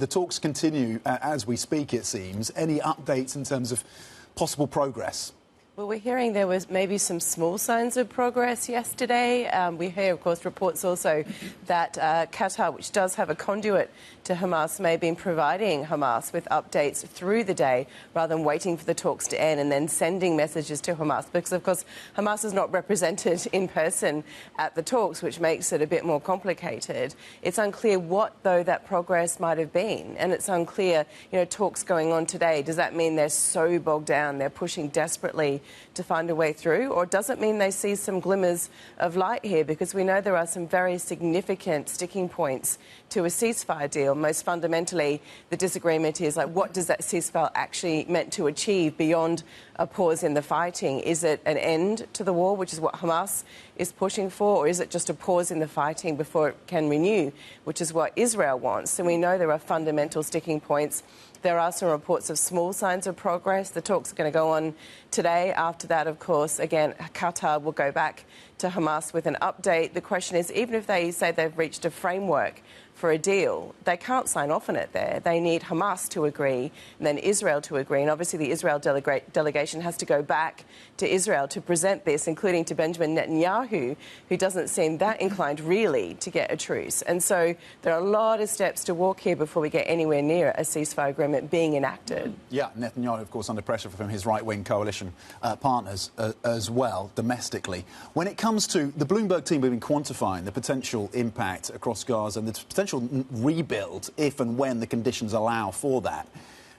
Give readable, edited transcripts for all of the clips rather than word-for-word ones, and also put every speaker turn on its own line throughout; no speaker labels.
The talks continue as we speak, it seems. Any updates in terms of possible progress?
Well, we're hearing there was maybe some small signs of progress yesterday. We hear, of course, reports also that Qatar, which does have a conduit to Hamas, may have been providing Hamas with updates through the day rather than waiting for the talks to end and then sending messages to Hamas. Because, of course, Hamas is not represented in person at the talks, which makes it a bit more complicated. It's unclear what, though, that progress might have been. And it's unclear, talks going on today, does that mean they're so bogged down, they're pushing desperately to find a way through, or does it mean they see some glimmers of light here? Because we know there are some very significant sticking points to a ceasefire deal. Most fundamentally, the disagreement is, what does that ceasefire actually meant to achieve beyond a pause in the fighting? Is it an end to the war, which is what Hamas is pushing for, or is it just a pause in the fighting before it can renew, which is what Israel wants? So we know there are fundamental sticking points. There are some reports of small signs of progress. The talks are going to go on today. After that, of course, again, Qatar will go back to Hamas with an update. The question is, even if they say they've reached a framework for a deal, they can't sign off on it there. They need Hamas to agree and then Israel to agree. And obviously the Israel delegation has to go back to Israel to present this, including to Benjamin Netanyahu, who doesn't seem that inclined really to get a truce. And so there are a lot of steps to walk here before we get anywhere near a ceasefire agreement being enacted.
Yeah, Netanyahu, of course, under pressure from his right-wing coalition partners as well, domestically. When it comes to the Bloomberg team, we've been quantifying the potential impact across Gaza and the potential rebuild if and when the conditions allow for that.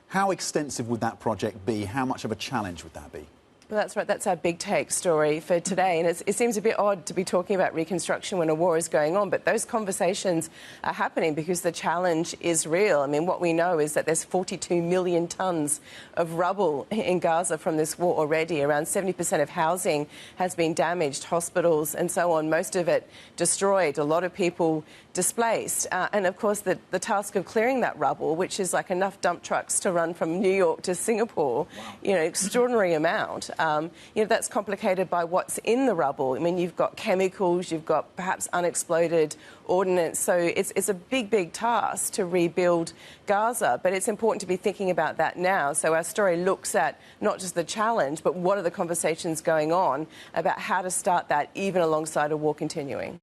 How extensive would that project be? How much of a challenge would that be?
Well, that's right. That's our big take story for today. And it seems a bit odd to be talking about reconstruction when a war is going on, but those conversations are happening because the challenge is real. I mean, what we know is that there's 42 million tonnes of rubble in Gaza from this war already. Around 70% of housing has been damaged, hospitals and so on, most of it destroyed, a lot of people displaced. And, of course, the task of clearing that rubble, which is like enough dump trucks to run from New York to Singapore, extraordinary amount. That's complicated by what's in the rubble. I mean, you've got chemicals, you've got perhaps unexploded ordnance. So it's a big, big task to rebuild Gaza. But it's important to be thinking about that now. So our story looks at not just the challenge, but what are the conversations going on about how to start that even alongside a war continuing.